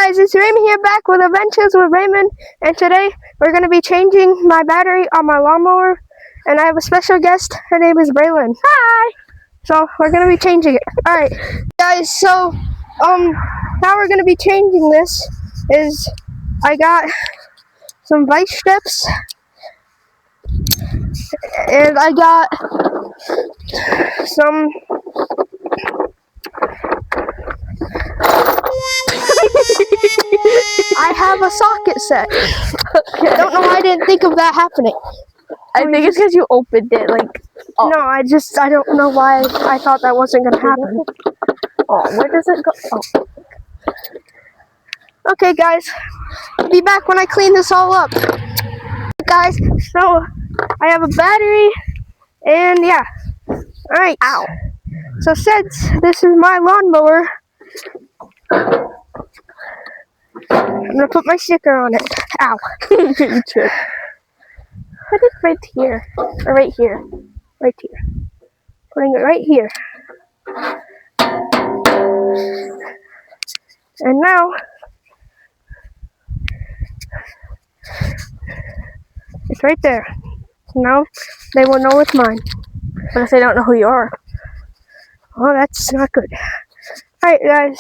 guys, it's Raymond here back with Adventures with Raymond, and today we're going to be changing my battery on my lawnmower, and I have a special guest. Her name is Braylon. Hi! So we're going to be changing it. Alright guys, so how we're going to be changing this is I got some vice strips, and I got some I have a socket set. Okay. Don't know why I didn't think of that happening. I think it's because you opened it, like... Oh. No, I don't know why I thought that wasn't going to happen. Oh, where does it go? Oh. Okay, guys. Be back when I clean this all up. Guys, so I have a battery, and yeah. Alright. Ow. So since this is my lawnmower, I'm going to put my sticker on it. Ow. You tripped. Put it right here. Or right here. Right here. Putting it right here. And now, it's right there. Now, they will know it's mine. But if they don't know who you are. Oh, that's not good. Alright, guys.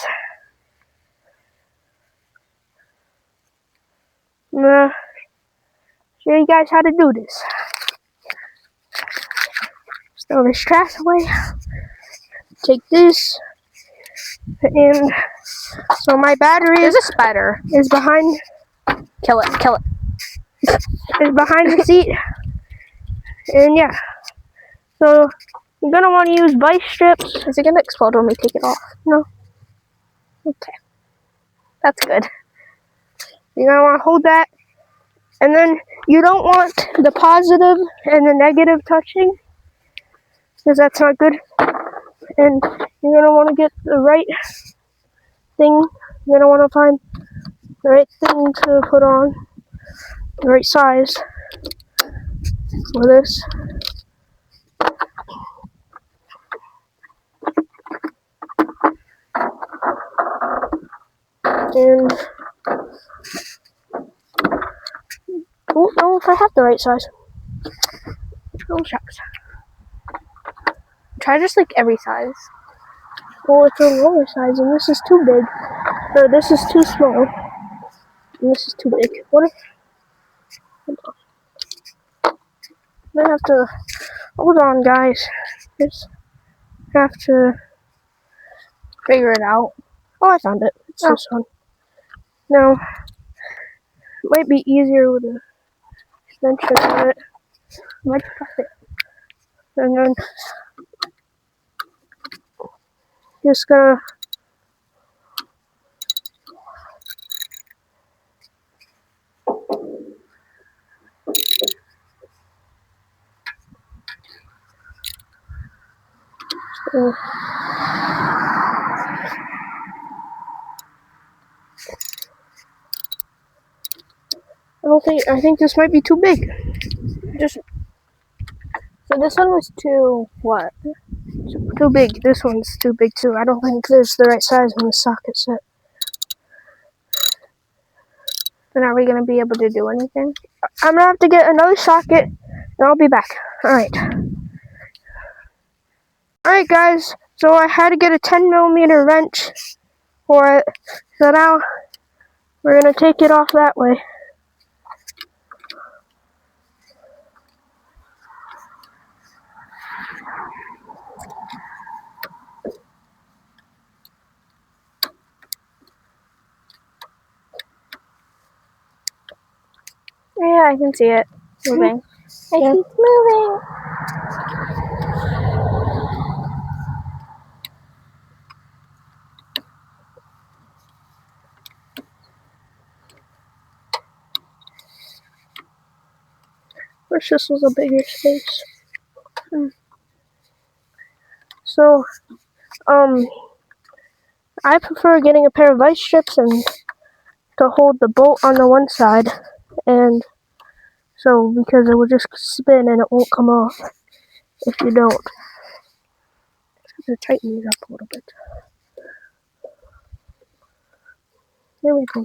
I'm gonna show you guys how to do this. Just throw this trash away. Take this. And so my battery There's a spider. is behind. Kill it. Kill it. Is behind the seat. And yeah. So you're gonna want to use vice strips. Is it gonna explode when we take it off? No. Okay. That's good. You're gonna want to hold that. And then you don't want the positive and the negative touching, because that's not good. And you're gonna want to get the right thing. You're gonna want to find the right thing to put on, the right size for this. And I don't know if I have the right size. Oh shucks. Try just like every size. Well, it's a lower size, and this is too big. Or this is too small. And this is too big. What if... I have to... Hold on, guys. Just have to figure it out. Oh, I found it. It's this one. Now, it might be easier with a extension on it. Might cut it. And then... just gonna... I think this might be too big. So this one was too, what? Too big. This one's too big too. I don't think there's the right size in the socket set. Then are we going to be able to do anything? I'm going to have to get another socket, and I'll be back. Alright. Alright guys, so I had to get a 10mm wrench for it. So now, we're going to take it off that way. Yeah, I can see it moving. Yeah. It's moving. Wish this was a bigger space. So, I prefer getting a pair of vice strips and to hold the bolt on the one side, and so because it will just spin and it won't come off if you don't. Just have to tighten these up a little bit. Here we go.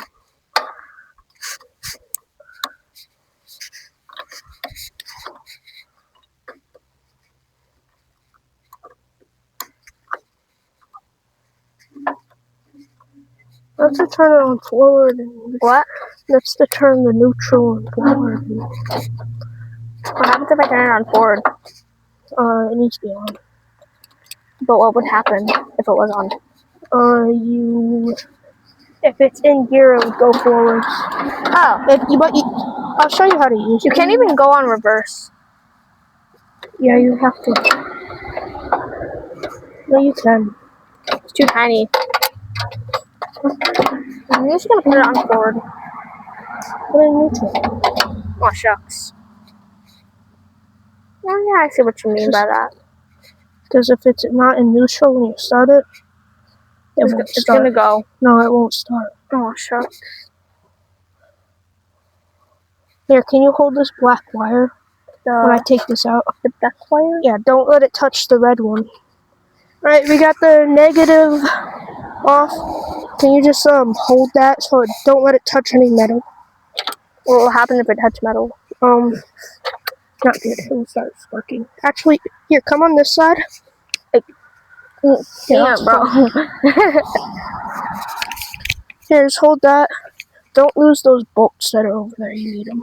Let's to turn it on forward. And What? Let's to turn the neutral on forward. What happens if I turn it on forward? It needs to be on. But what would happen if it was on? If it's in gear, it would go forwards. Oh. I'll show you how to use it. You can't even go on reverse. Yeah, you have to. No, you can. It's too tiny. I'm just gonna put it on forward. Put it in neutral. Oh, shucks. Oh, yeah, I see what you mean by that. Because if it's not in neutral when you start it, It's gonna go. No, it won't start. Oh, shucks. Here, can you hold this black wire when I take this out? The black wire? Yeah, don't let it touch the red one. Alright, we got the negative off. Can you just hold that so don't let it touch any metal? What will happen if it touches metal? Not good. It will start sparking. Actually, here, come on this side. Yeah, bro. Here, just hold that. Don't lose those bolts that are over there. You need them.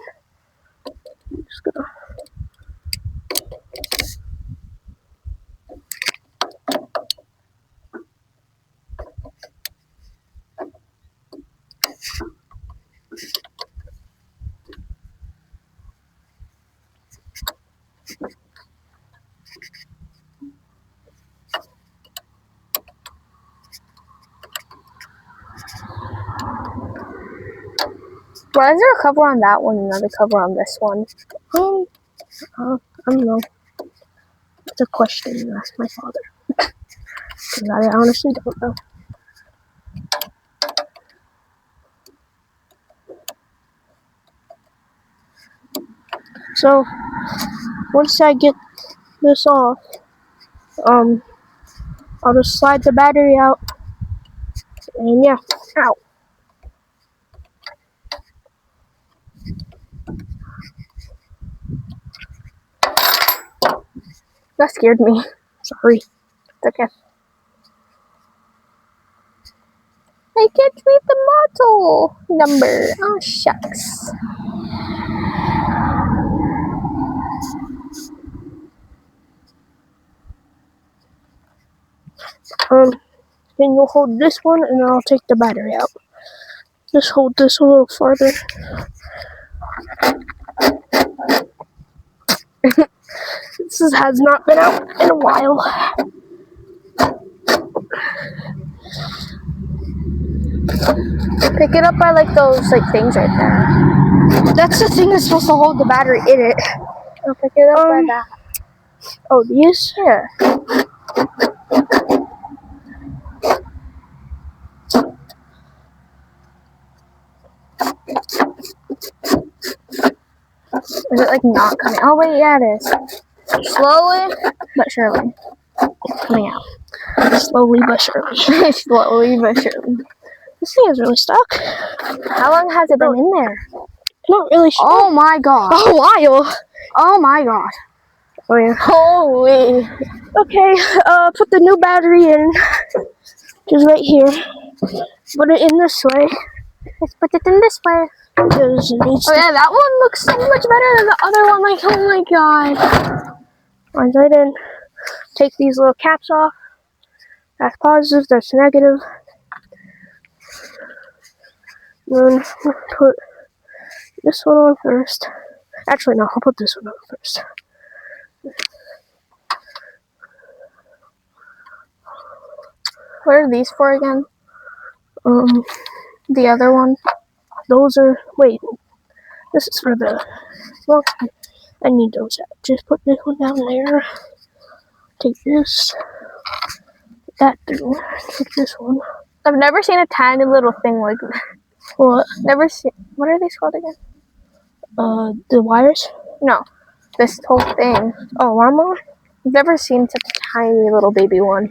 Just gonna. Why is there a cover on that one and another cover on this one? I don't know. It's a question you ask my father. Because I honestly don't know. So, once I get this off, I'll just slide the battery out. And yeah. Ow. That scared me. Sorry. It's okay. I can't read the model number. Oh, shucks. Then you'll hold this one and I'll take the battery out. Just hold this a little farther. This has not been out in a while. Pick it up by like those things right there. That's the thing that's supposed to hold the battery in it. I'll pick it up by that. Oh, these? Yeah. Is it like not coming? Oh wait, yeah it is. Slowly but surely. It's coming out. Slowly but surely. Slowly but surely. This thing is really stuck. How long has it been in there? Not really sure. Oh my god. A while. Oh my god. Oh yeah. Holy. Okay, put the new battery in. Just right here. Put it in this way. Let's put it in this way. Because it needs Oh yeah, that one looks so much better than the other one. Like, oh my god. Plunge right in. Take these little caps off. That's positive, that's negative. Then put this one on first. Actually, no, I'll put this one on first. What are these for again? The other one? Those are, wait, this is for the, well, I need those out. Just put this one down there. Take this. Put that through. Take this one. I've never seen a tiny little thing like that. What? Never seen, what are these called again? The wires? No. This whole thing. Oh, lawnmower? I've never seen such a tiny little baby one.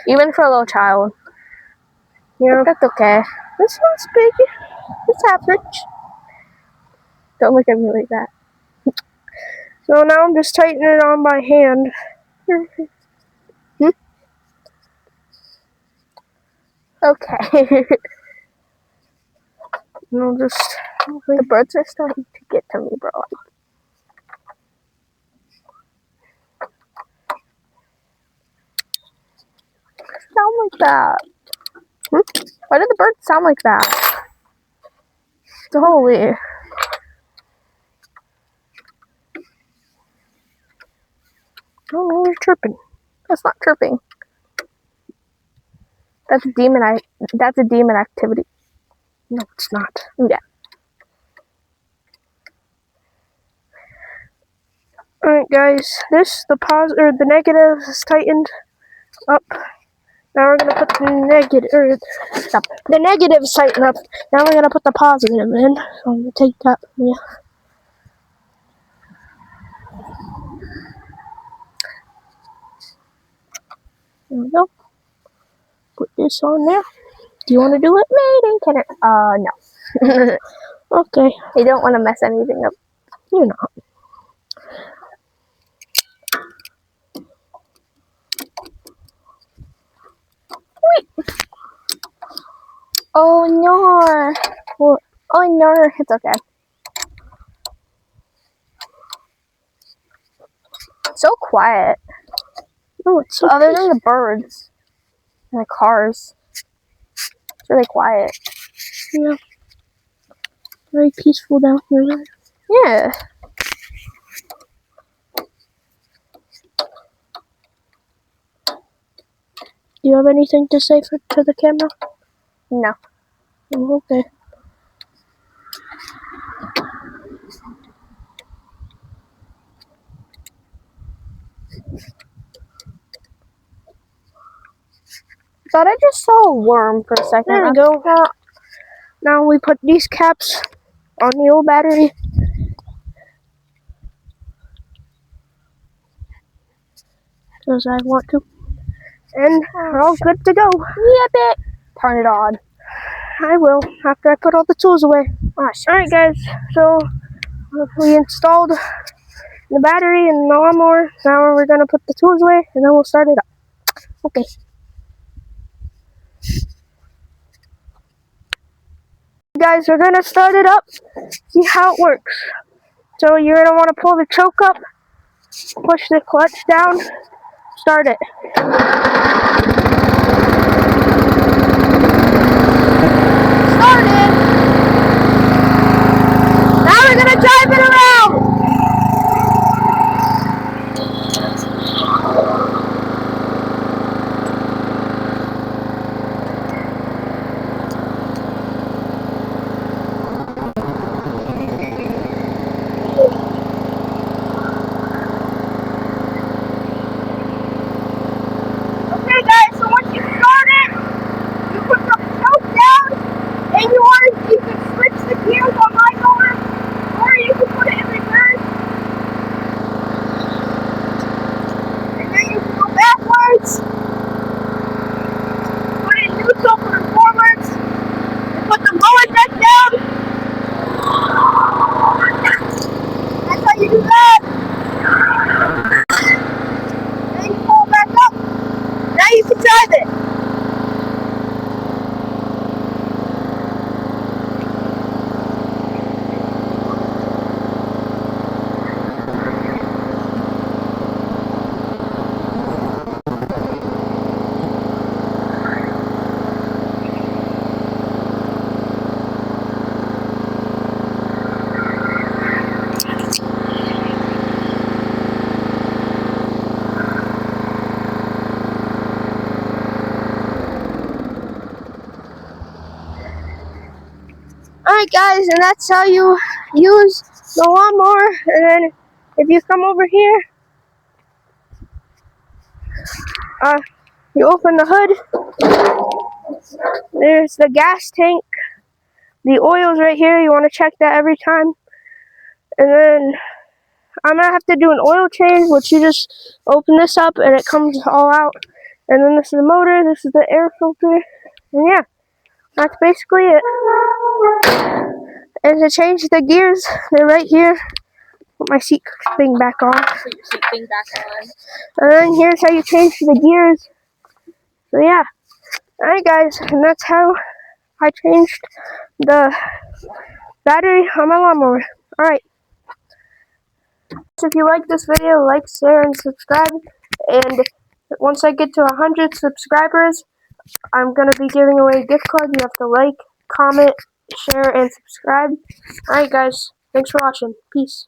Even for a little child. Yeah. But that's okay. This one's big. It's average. Don't look at me like that. So now I'm just tightening it on by hand. Okay. And I'll just... The birds are starting to get to me, bro. Sound like that? Why did the birds sound like that? Holy. Oh, you're chirping. That's not chirping. That's a demon. That's a demon activity. No, it's not. Yeah. Alright, guys. The negative is tightened up. Now we're gonna put the negative, the negative tightened up. Now we're gonna put the positive in. So I'm gonna take that. Yeah. There we go. Put this on there. Do you want to do it? Maybe. Can it? No. Okay. You don't want to mess anything up. You're not. Wait. Oh no. What? Oh no. It's okay. It's so quiet. No, it's so Other than the birds and the cars, it's really quiet. Yeah. Very peaceful down here, right? Yeah. Do you have anything to say to the camera? No. Oh, okay. Thought I just saw a worm for a second. There we go. Now we put these caps on the old battery. As I want to. And we're all good to go. Yep. Turn it on. I will, after I put all the tools away. Alright guys, so we installed the battery and the lawnmower. Now we're going to put the tools away and then we'll start it up. Okay. Guys, we're going to start it up, see how it works. So you're going to want to pull the choke up, push the clutch down, start it. Started. Now we're going to drive it around. Okay guys, so once you start it, you put the choke down, and you can switch the gears on my mower, or you can put it in reverse, and then you can go backwards, put it in neutral for forwards, and put the mower deck down. That's how you do that. And then you pull it back up. Now you can drive it. Alright guys, and that's how you use the lawnmower. And then if you come over here, you open the hood. There's the gas tank. The oil's right here. You want to check that every time. And then I'm going to have to do an oil change, which you just open this up and it comes all out. And then this is the motor. This is the air filter. And yeah, That's basically it. And to change the gears, they're right here. Put my seat thing back on. Put your seat thing back on. And then here's how you change the gears. So yeah. Alright guys, and that's how I changed the battery on my lawnmower. Alright. So if you like this video, like, share, and subscribe. And once I get to 100 subscribers, I'm going to be giving away a gift card. You have to like, comment, share, and subscribe. Alright guys, thanks for watching. Peace.